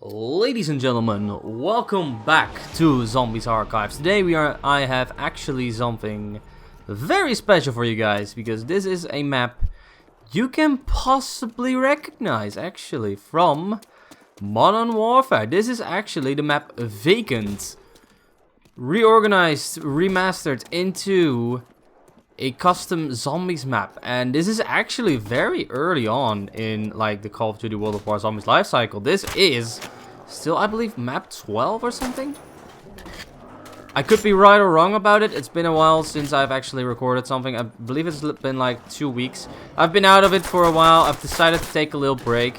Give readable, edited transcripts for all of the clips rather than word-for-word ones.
Ladies and gentlemen, welcome back to Zombies Archives. Today I have actually something very special for you guys, because this is a map you can possibly recognize actually from Modern Warfare. This is actually the map Vacant, reorganized, remastered into a custom zombies map, and this is actually very early on in like the Call of Duty World of War Zombies life cycle. This is still, I believe, map 12 or something. I could be right or wrong about it. It's been a while since I've actually recorded something. I believe it's been like 2 weeks. I've been out of it for a while. I've decided to take a little break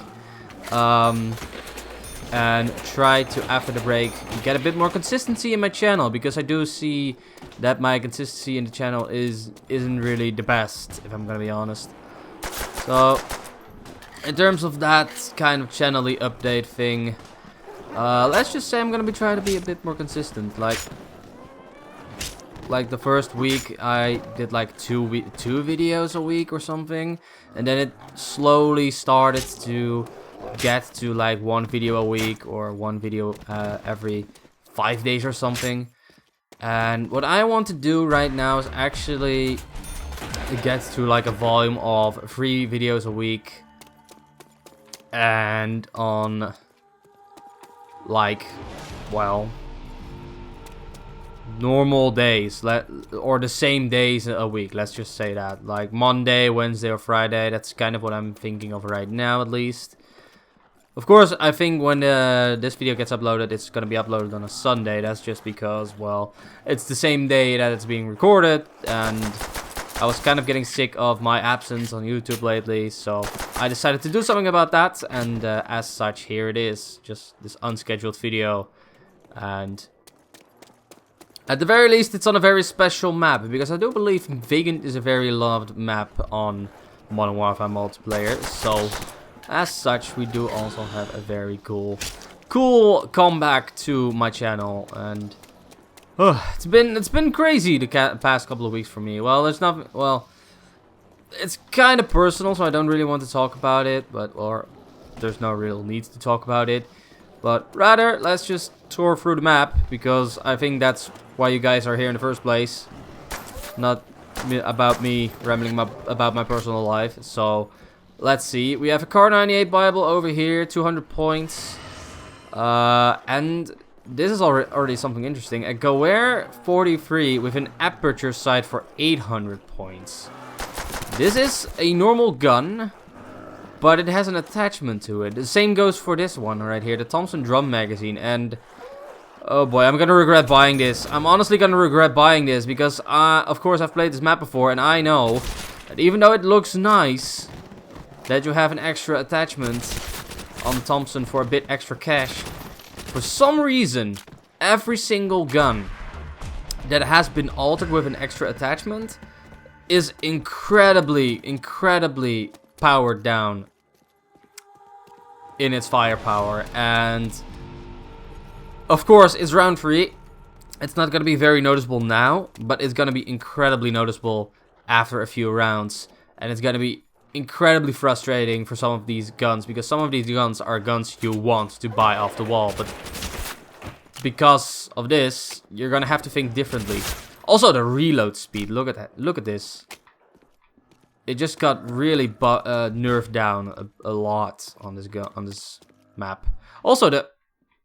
and try to, after the break, get a bit more consistency in my channel, because I do see that my consistency in the channel isn't really the best, if I'm gonna be honest. So in terms of that kind of channel-y update thing, let's just say I'm gonna be trying to be a bit more consistent. Like the first week I did like two videos a week or something, and then it slowly started to get to like one video a week or one video every 5 days or something. And what I want to do right now is actually get to like a volume of 3 videos a week, and on like, well, normal days, or the same days a week, let's just say that, like Monday, Wednesday or Friday. That's kind of what I'm thinking of right now, at least. Of course, I think when this video gets uploaded, it's gonna be uploaded on a Sunday. That's just because, well, it's the same day that it's being recorded, and I was kind of getting sick of my absence on YouTube lately, so I decided to do something about that, and as such, here it is, just this unscheduled video. And at the very least, it's on a very special map, because I do believe Vacant is a very loved map on Modern Warfare multiplayer, so as such, we do also have a very cool comeback to my channel. And it's been crazy the past couple of weeks for me. Well, it's kind of personal, so I don't really want to talk about it, or there's no real need to talk about it. But rather, let's just tour through the map, because I think that's why you guys are here in the first place, not about me rambling about my personal life. So let's see. We have a Car 98 Bible over here, 200 points. And this is already something interesting. A Goer 43 with an aperture sight for 800 points. This is a normal gun, but it has an attachment to it. The same goes for this one right here, the Thompson drum magazine. And oh boy, I'm gonna regret buying this. I'm honestly gonna regret buying this, because of course I've played this map before, and I know that even though it looks nice, that you have an extra attachment on the Thompson for a bit extra cash. For some reason, every single gun that has been altered with an extra attachment is incredibly powered down in its firepower. And of course, it's round 3. It's not going to be very noticeable now, but it's going to be incredibly noticeable after a few rounds. And it's going to be incredibly frustrating for some of these guns, because some of these guns are guns you want to buy off the wall, but because of this, you're gonna have to think differently. Also, the reload speed, look at that, look at this. It just got really nerfed down a lot on this map. Also, the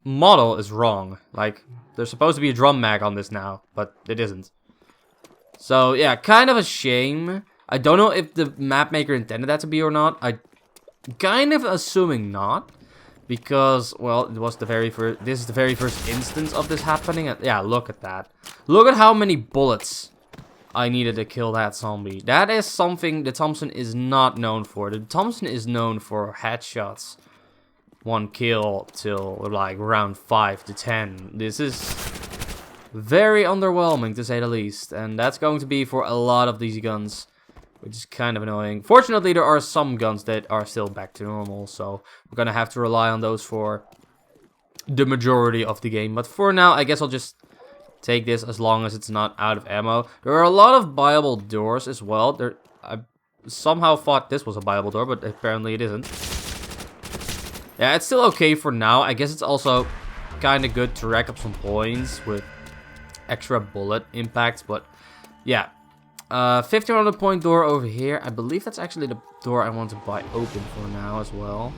model is wrong. Like, there's supposed to be a drum mag on this now, but it isn't. So yeah, kind of a shame. I don't know if the map maker intended that to be or not. I'm kind of assuming not, because, well, it was the very first. This is the very first instance of this happening. And yeah, look at that. Look at how many bullets I needed to kill that zombie. That is something the Thompson is not known for. The Thompson is known for headshots, 1 kill till like round 5 to 10. This is very underwhelming, to say the least, and that's going to be for a lot of these guns, which is kind of annoying. Fortunately, there are some guns that are still back to normal, so we're gonna have to rely on those for the majority of the game. But for now, I guess I'll just take this as long as it's not out of ammo. There are a lot of buyable doors as well. I somehow thought this was a buyable door, but apparently it isn't. Yeah, it's still okay for now. I guess it's also kind of good to rack up some points with extra bullet impacts, but yeah. 1500 point door over here. I believe that's actually the door I want to buy open for now as well.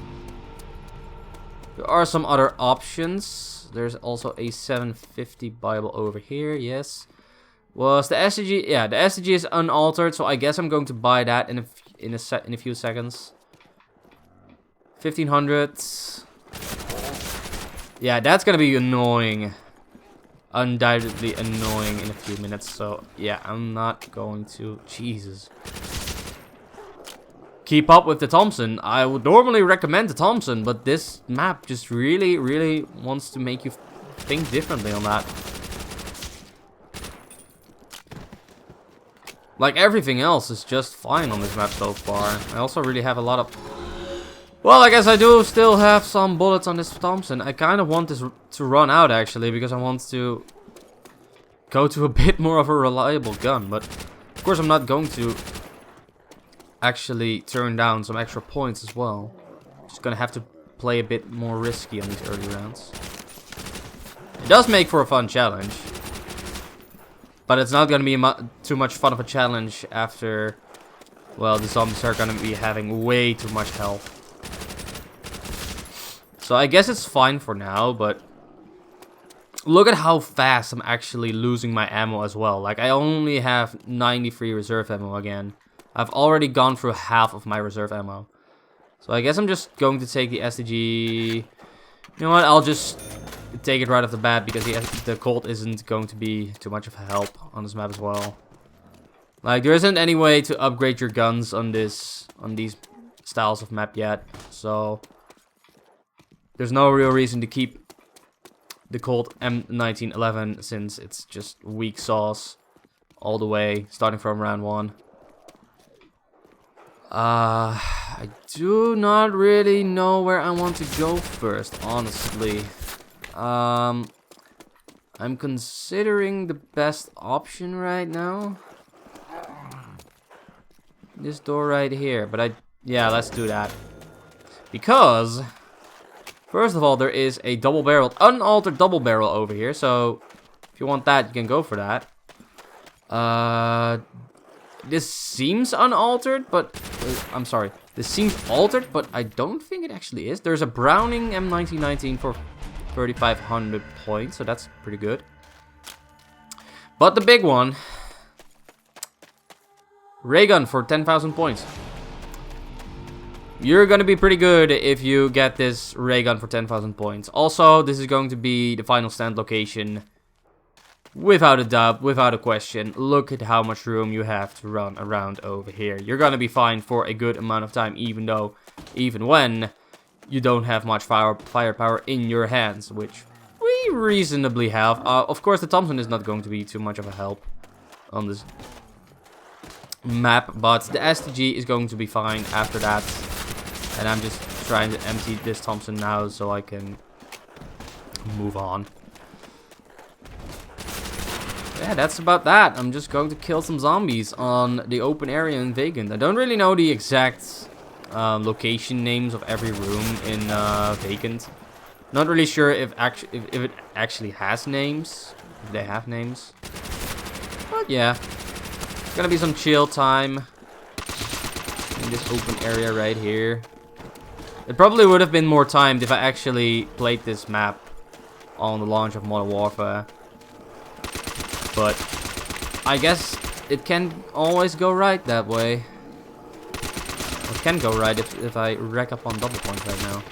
There are some other options. There's also a 750 Bible over here, yes. Was the STG? Yeah, the STG is unaltered, so I guess I'm going to buy that in a few seconds. 1500. Yeah, that's gonna be annoying. Undoubtedly annoying in a few minutes. So yeah, I'm not going to. Jesus. Keep up with the Thompson. I would normally recommend the Thompson, but this map just really wants to make you think differently on that. Like everything else is just fine on this map so far. I also really have a lot of... Well, I guess I do still have some bullets on this Thompson. I kind of want this to run out actually, because I want to go to a bit more of a reliable gun. But of course I'm not going to actually turn down some extra points as well. Just gonna have to play a bit more risky on these early rounds. It does make for a fun challenge. But it's not going to be too much fun of a challenge after, well, the zombies are going to be having way too much health. So I guess it's fine for now, but look at how fast I'm actually losing my ammo as well. Like, I only have 93 reserve ammo again. I've already gone through half of my reserve ammo. So I guess I'm just going to take the STG. You know what, I'll just take it right off the bat, because the Colt isn't going to be too much of a help on this map as well. Like, there isn't any way to upgrade your guns on these styles of map yet, so there's no real reason to keep the Colt M1911, since it's just weak sauce all the way, starting from round 1. I do not really know where I want to go first, honestly. I'm considering the best option right now. This door right here, but yeah, let's do that. Because, first of all, there is a double-barreled, unaltered double barrel over here, so if you want that, you can go for that. This seems unaltered, but, I'm sorry, this seems altered, but I don't think it actually is. There's a Browning M1919 for 3,500 points, so that's pretty good. But the big one, ray gun for 10,000 points. You're gonna be pretty good if you get this ray gun for 10,000 points. Also, this is going to be the final stand location, without a doubt, without a question. Look at how much room you have to run around over here. You're gonna be fine for a good amount of time, even when you don't have much firepower in your hands, which we reasonably have. Of course, the Thompson is not going to be too much of a help on this map, but the STG is going to be fine after that. And I'm just trying to empty this Thompson now so I can move on. Yeah, that's about that. I'm just going to kill some zombies on the open area in Vacant. I don't really know the exact location names of every room in Vacant. Not really sure if it actually has names, if they have names. But yeah, it's gonna be some chill time in this open area right here. It probably would have been more timed if I actually played this map on the launch of Modern Warfare. But I guess it can always go right that way. It can go right if I rack up on double points right now.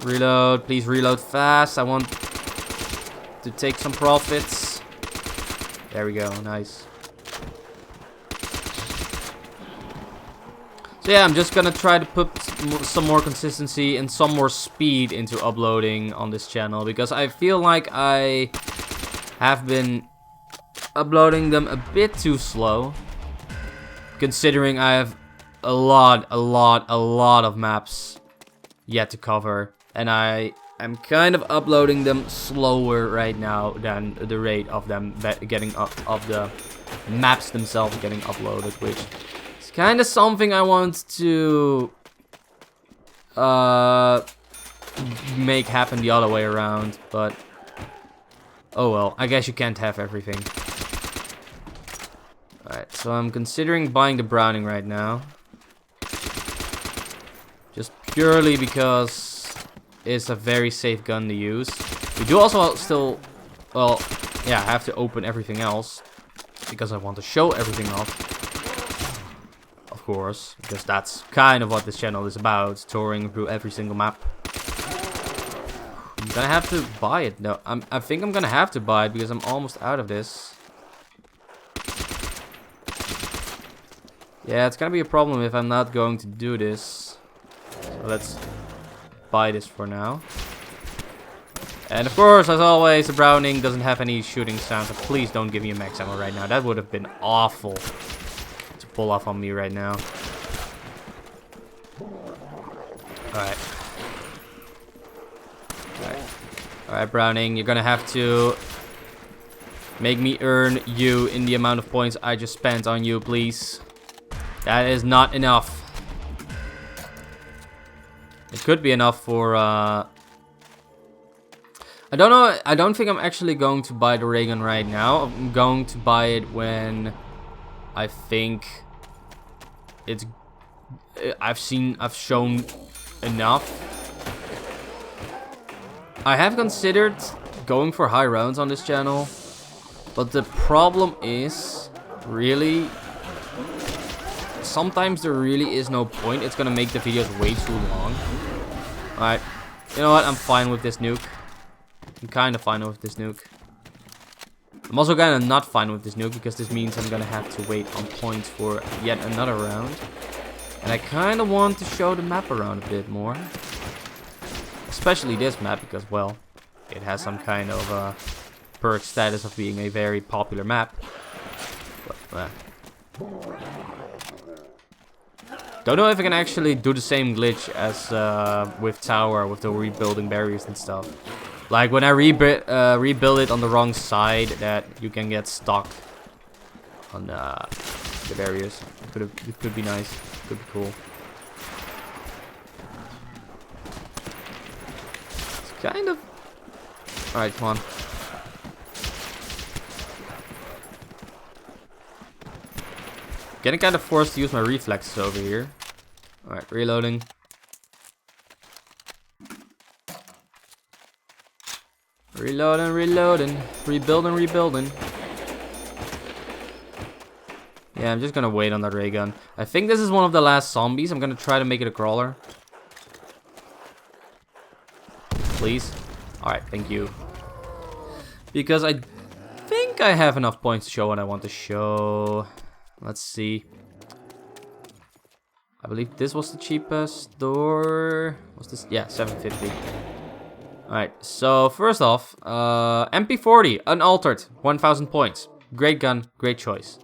Reload, please reload fast. I want to take some profits. There we go, nice. So yeah, I'm just gonna try to put some more consistency and some more speed into uploading on this channel, because I feel like I have been uploading them a bit too slow, considering I have a lot of maps yet to cover, and I am kind of uploading them slower right now than the rate of them getting up, of the maps themselves getting uploaded, which is kind of something I want to make happen the other way around, but oh well, I guess you can't have everything. Alright, so I'm considering buying the Browning right now. Just purely because it's a very safe gun to use. We do also still, well, yeah, have to open everything else. Because I want to show everything off. Of course, because that's kind of what this channel is about. Touring through every single map. I'm gonna have to buy it. No, I think I'm gonna have to buy it because I'm almost out of this. Yeah, it's gonna be a problem if I'm not going to do this. So let's buy this for now. And of course, as always, the Browning doesn't have any shooting sound. So please don't give me a max ammo right now. That would have been awful to pull off on me right now. Alright. Alright, Browning, you're gonna have to make me earn you in the amount of points I just spent on you, please. That is not enough. It could be enough for, I don't know. I don't think I'm actually going to buy the ray gun right now. I'm going to buy it when I think it's... I've shown enough. I have considered going for high rounds on this channel. But the problem is, really... Sometimes there really is no point. It's gonna make the videos way too long. Alright. You know what? I'm fine with this nuke. I'm kind of fine with this nuke. I'm also kind of not fine with this nuke because this means I'm gonna have to wait on points for yet another round. And I kind of want to show the map around a bit more. Especially this map because, well, it has some kind of perk status of being a very popular map. But, don't know if I can actually do the same glitch as with Tower, with the rebuilding barriers and stuff. Like when I rebuild it on the wrong side, that you can get stuck on the barriers. It could be nice. It could be cool. It's kind of... Alright, come on. Getting kind of forced to use my reflexes over here. Alright, reloading. Reloading. Rebuilding. Yeah, I'm just gonna wait on that ray gun. I think this is one of the last zombies. I'm gonna try to make it a crawler. Please. Alright, thank you. Because I think I have enough points to show what I want to show. Let's see. I believe this was the cheapest door. What's this? Yeah, 750. Alright, so first off, MP40, unaltered, 1000 points. Great gun, great choice.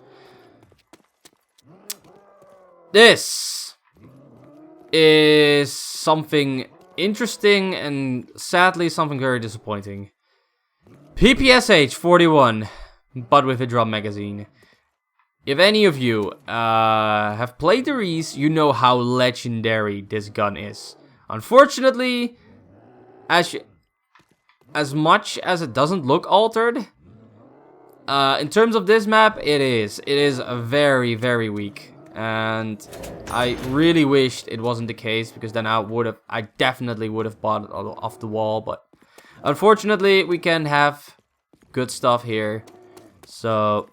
This is something interesting and sadly something very disappointing. PPSH 41, but with a drum magazine. If any of you have played the Reese, you know how legendary this gun is. Unfortunately, as much as it doesn't look altered, in terms of this map, it is very, very weak. And I really wished it wasn't the case, because then I definitely would have bought it off the wall. But unfortunately, we can have good stuff here. So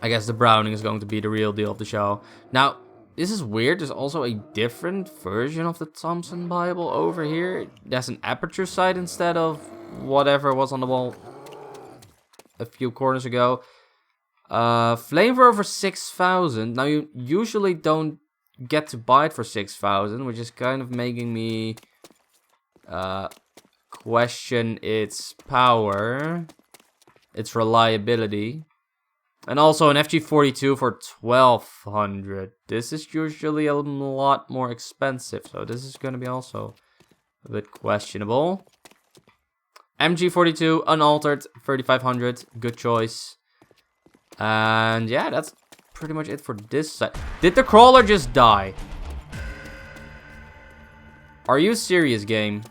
I guess the Browning is going to be the real deal of the show. Now, this is weird. There's also a different version of the Thompson Bible over here. There's an aperture sight instead of whatever was on the wall a few corners ago. Flamethrower for 6,000. Now, you usually don't get to buy it for 6,000, which is kind of making me question its power, its reliability. And also an FG42 for 1,200. This is usually a lot more expensive, so this is going to be also a bit questionable. MG42, unaltered, 3,500. Good choice. And yeah, that's pretty much it for this side. Did the crawler just die? Are you serious, game?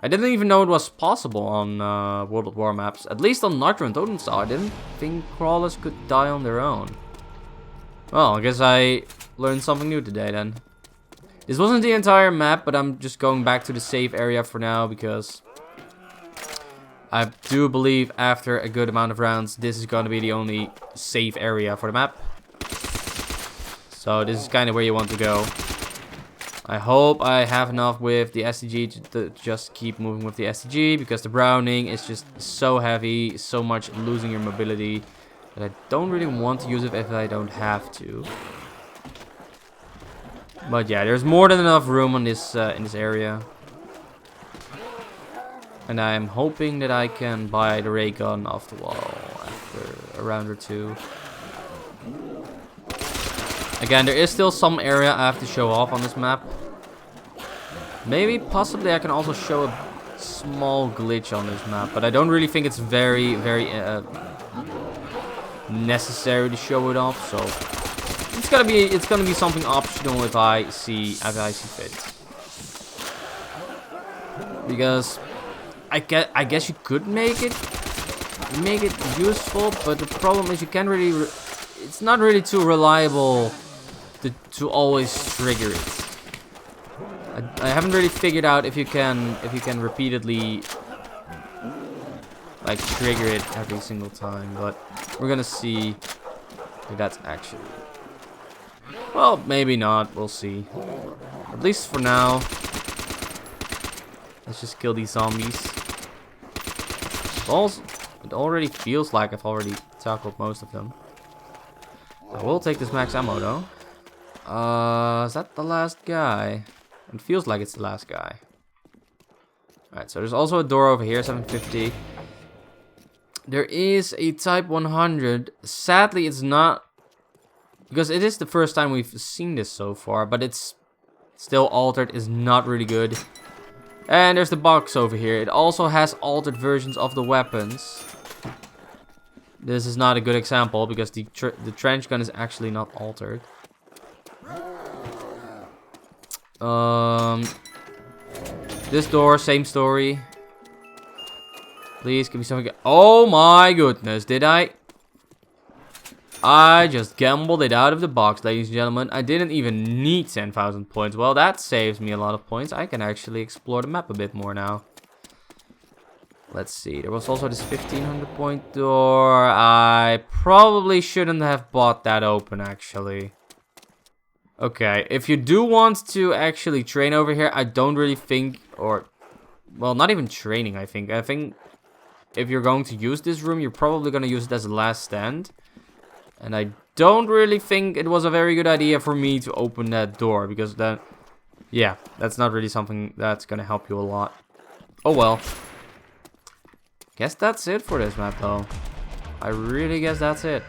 I didn't even know it was possible on World at War maps. At least on Nitro and Totenstar, I didn't think crawlers could die on their own. Well, I guess I learned something new today then. This wasn't the entire map, but I'm just going back to the safe area for now because I do believe after a good amount of rounds, this is going to be the only safe area for the map. So this is kind of where you want to go. I hope I have enough with the STG to just keep moving with the STG, because the Browning is just so heavy, so much losing your mobility, that I don't really want to use it if I don't have to. But yeah, there's more than enough room on this in this area. And I'm hoping that I can buy the ray gun off the wall after a round or two. Again, there is still some area I have to show off on this map. Maybe, possibly, I can also show a small glitch on this map, but I don't really think it's very necessary to show it off. So it's gonna be something optional if I see fit. Because I guess you could make it useful, but the problem is you can't really. It's not really too reliable to always trigger it. I haven't really figured out if you can repeatedly like trigger it every single time, but we're gonna see if that's actually. Well, maybe not. We'll see. At least for now. Let's just kill these zombies. It already feels like I've already tackled most of them. I will take this max ammo though. Is that the last guy? It feels like it's the last guy. Alright, so there's also a door over here, 750. There is a Type 100. Sadly, it's not, because it is the first time we've seen this so far, but it's still altered, is not really good. And there's the box over here. It also has altered versions of the weapons. This is not a good example because the trench gun is actually not altered. This door, same story. Please give me something. Oh my goodness, did I just gambled it out of the box, ladies and gentlemen. I didn't even need 10,000 points. Well, that saves me a lot of points. I can actually explore the map a bit more now. Let's see. There was also this 1500 point door. I probably shouldn't have bought that open, actually. Okay, if you do want to actually train over here, I don't really think, or, well, not even training, I think. I think if you're going to use this room, you're probably going to use it as a last stand. And I don't really think it was a very good idea for me to open that door, because then, yeah, that's not really something that's going to help you a lot. Oh well. Guess that's it for this map, though. I really guess that's it.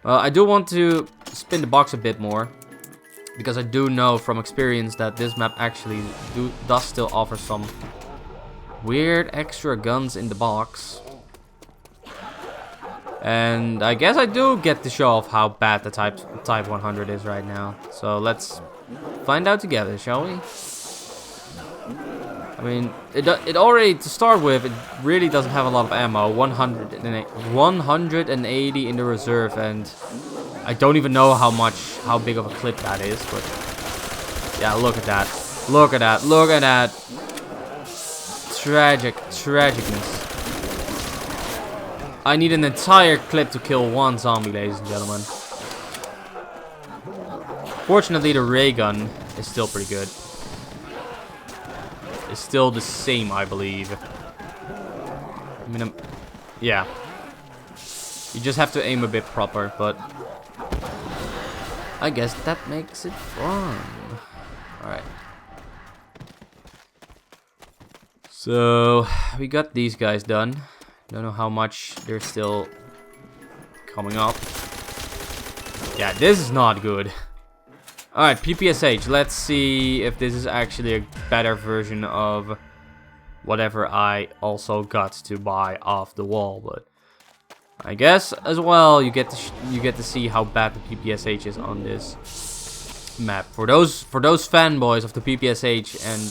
I do want to spin the box a bit more, because I do know from experience that this map actually does still offer some weird extra guns in the box. And I guess I do get to show off how bad the Type 100 is right now. So let's find out together, shall we? I mean, it already, to start with, it really doesn't have a lot of ammo. 180 in the reserve, and I don't even know how big of a clip that is, but yeah, look at that. Look at that. Look at that. Tragicness. I need an entire clip to kill one zombie, ladies and gentlemen. Fortunately, the ray gun is still pretty good. It's still the same, I believe. I mean, yeah. You just have to aim a bit proper, but I guess that makes it fun. Alright. So, we got these guys done. Don't know how much they're still coming up. Yeah, this is not good. Alright, PPSH. Let's see if this is actually a better version of whatever I also got to buy off the wall. But I guess as well you get to see how bad the PPSH is on this. map. For those fanboys of the PPSH and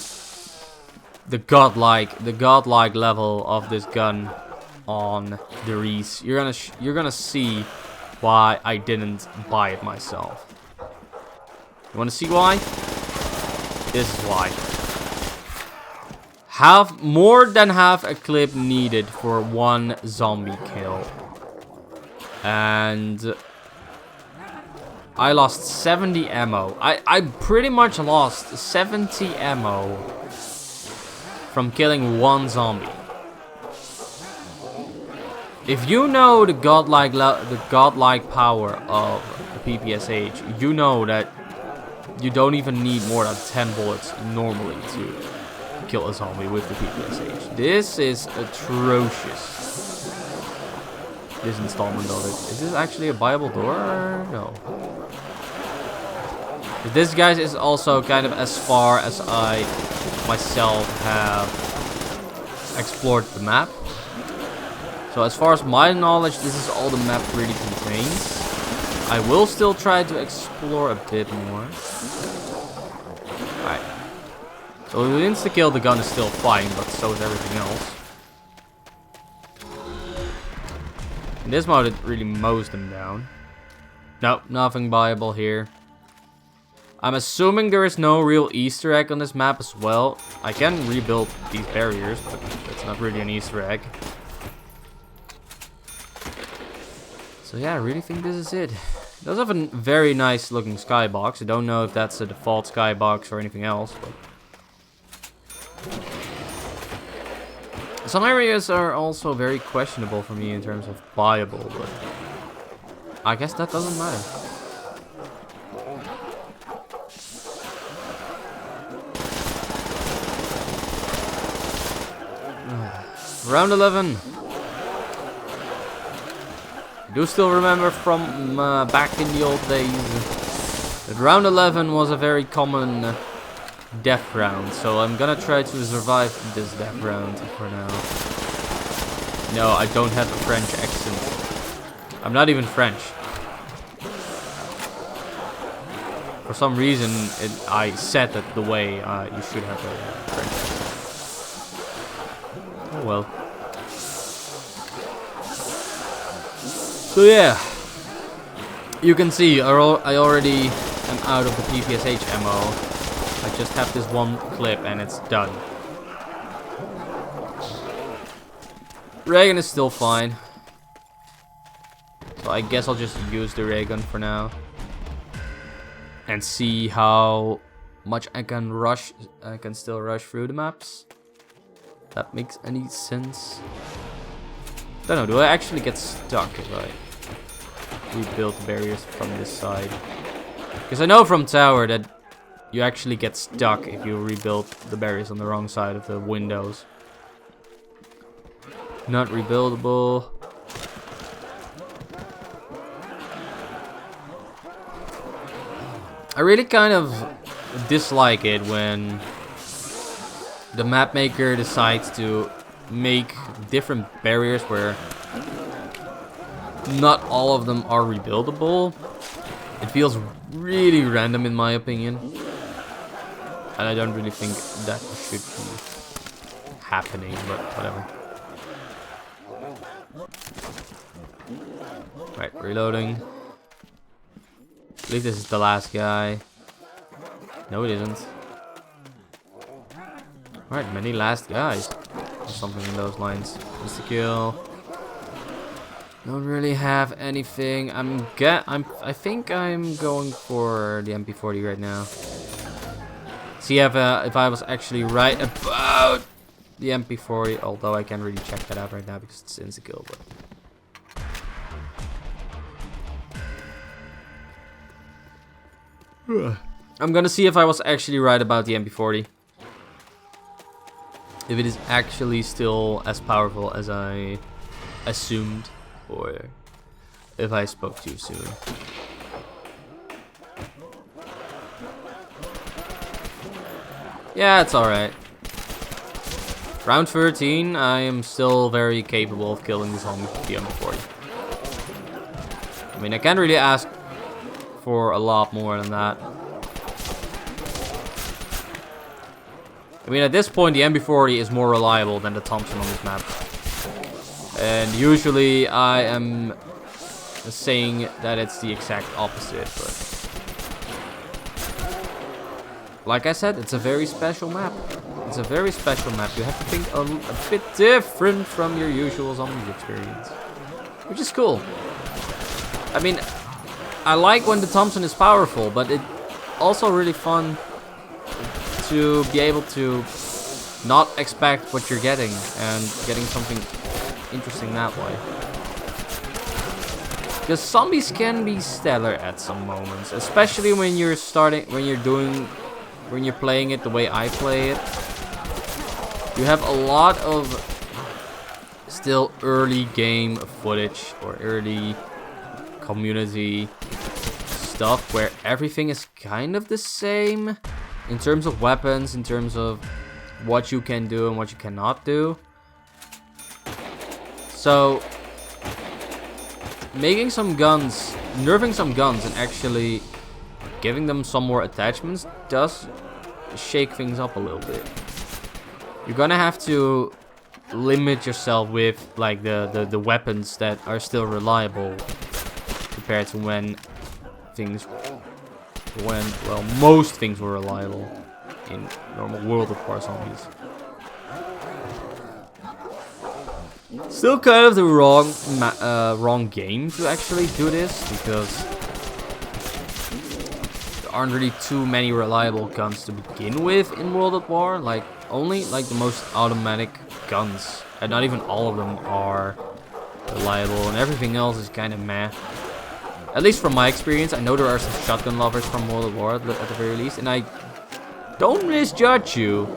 the godlike level of this gun on the Reese, you're gonna see why I didn't buy it myself. You wanna see why? This is why. More than half a clip needed for one zombie kill. And I lost 70 ammo. I pretty much lost 70 ammo from killing one zombie. If you know the godlike power of the PPSH, you know that you don't even need more than 10 bullets normally to kill a zombie with the PPSH. This is atrocious. This installment of it. Is this actually a viable door? No. This, guys, is also kind of as far as I myself have explored the map. So as far as my knowledge, this is all the map really contains. I will still try to explore a bit more. Alright. So the insta-kill, the gun is still fine, but so is everything else. In this mode, it really mows them down. Nope, nothing viable here. I'm assuming there is no real Easter egg on this map as well. I can rebuild these barriers, but it's not really an Easter egg. So yeah, I really think this is it. It does have a very nice looking skybox. I don't know if that's a default skybox or anything else, but some areas are also very questionable for me in terms of buyable, but I guess that doesn't matter. Round 11. I do still remember from back in the old days that round 11 was a very common death round, so I'm gonna try to survive this death round for now. No, I don't have a French accent. I'm not even French. For some reason, I said that the way you should have a French accent. Oh well. So yeah, you can see I already am out of the PPSH ammo. I just have this one clip and it's done. Ray gun is still fine. So I guess I'll just use the ray gun for now. And see how much I can rush. I can still rush through the maps. That makes any sense. Don't know, do I actually get stuck if I rebuild barriers from this side? Because I know from tower that you actually get stuck if you rebuild the barriers on the wrong side of the windows. Not rebuildable. I really kind of dislike it when the map maker decides to make different barriers where not all of them are rebuildable. It feels really random in my opinion. And I don't really think that should be happening, but whatever. Right, reloading. I believe this is the last guy. No, it isn't. Alright, many last guys. Or something in those lines. Insta kill. Don't really have anything. I think I'm going for the MP40 right now. See if I was actually right about the MP40, although I can't really check that out right now because it's insta kill. But I'm gonna see if I was actually right about the MP40. If it is actually still as powerful as I assumed, or if I spoke too soon. Yeah, it's alright. Round 13, I am still very capable of killing this zombie with the MP40. I mean, I can't really ask for a lot more than that. I mean, at this point, the MB40 is more reliable than the Thompson on this map. And usually, I am saying that it's the exact opposite, but... Like I said, it's a very special map. It's a very special map. You have to think a bit different from your usual zombie experience. Which is cool. I mean, I like when the Thompson is powerful, but it's also really fun to be able to not expect what you're getting and getting something interesting that way. Because zombies can be stellar at some moments, especially when you're playing it the way I play it. You have a lot of still early game footage or early community stuff where everything is kind of the same in terms of weapons, in terms of what you can do and what you cannot do. So making some guns, nerfing some guns and actually giving them some more attachments does shake things up a little bit. You're gonna have to limit yourself with like the weapons that are still reliable compared to when most things were reliable in normal World of War zombies. Still kind of the wrong game to actually do this, because there aren't really too many reliable guns to begin with in World at War. Like only like the most automatic guns, and not even all of them are reliable, and everything else is kind of meh. At least from my experience. I know there are some shotgun lovers from World at War at the very least, and I don't misjudge you,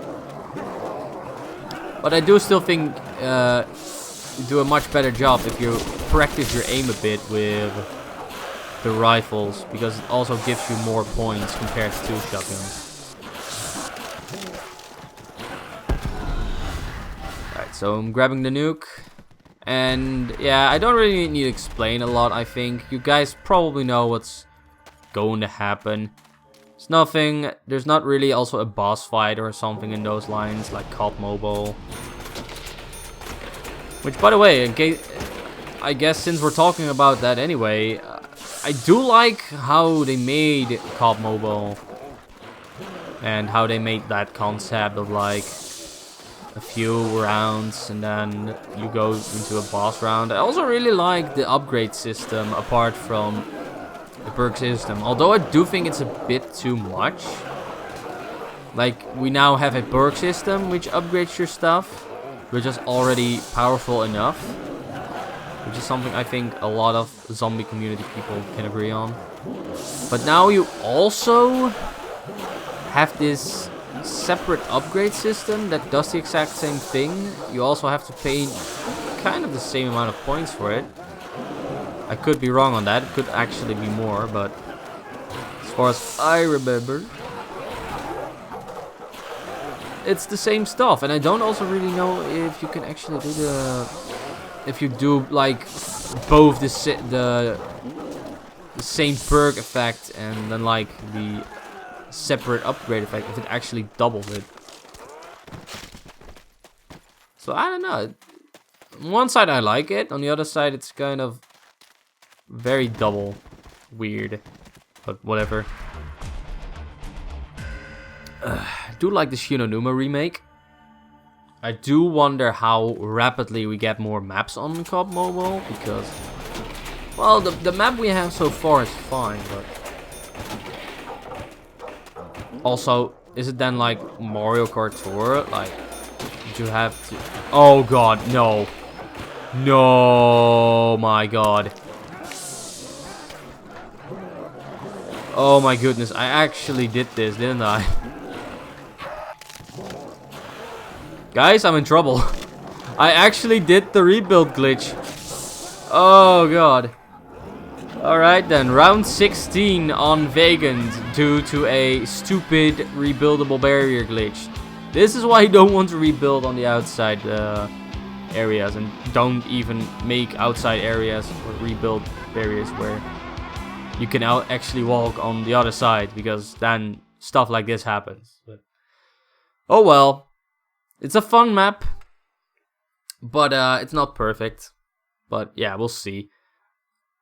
but I do still think you do a much better job if you practice your aim a bit with the rifles, because it also gives you more points compared to shotguns. Alright, so I'm grabbing the nuke. And yeah, I don't really need to explain a lot, I think. You guys probably know what's going to happen. It's nothing, there's not really also a boss fight or something in those lines, like COD Mobile. Which, by the way, I guess since we're talking about that anyway, I do like how they made COD Mobile. And how they made that concept of like a few rounds and then you go into a boss round. I also really like the upgrade system apart from the perk system, although I do think it's a bit too much. Like, we now have a perk system which upgrades your stuff, which is already powerful enough, which is something I think a lot of zombie community people can agree on. But now you also have this separate upgrade system that does the exact same thing. You also have to pay kind of the same amount of points for it. I could be wrong on that. It could actually be more, but as far as I remember, it's the same stuff. And I don't also really know if you can actually do if you do like both the same perk effect and then like the separate upgrade effect, if it actually doubles it. So I don't know. On one side I like it, on the other side it's kind of very double weird, but whatever. I do like the Shinonuma remake. I do wonder how rapidly we get more maps on COD Mobile, because, well, the map we have so far is fine, but also, is it then like Mario Kart Tour? Like, do you have to... Oh god, no. No, my god. Oh my goodness, I actually did this, didn't I? Guys, I'm in trouble. I actually did the rebuild glitch. Oh god. Alright then, round 16 on Vacant due to a stupid rebuildable barrier glitch. This is why you don't want to rebuild on the outside areas, and don't even make outside areas or rebuild barriers where you can actually walk on the other side, because then stuff like this happens. But Oh well. It's a fun map. But it's not perfect. But yeah, we'll see.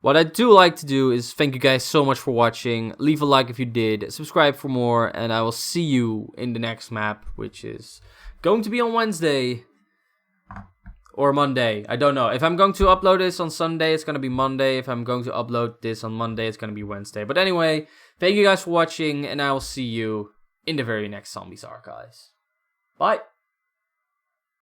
What I do like to do is thank you guys so much for watching. Leave a like if you did. Subscribe for more. And I will see you in the next map, which is going to be on Wednesday. Or Monday. I don't know. If I'm going to upload this on Sunday, it's going to be Monday. If I'm going to upload this on Monday, it's going to be Wednesday. But anyway, thank you guys for watching. And I will see you in the very next Zombies Archives. Bye.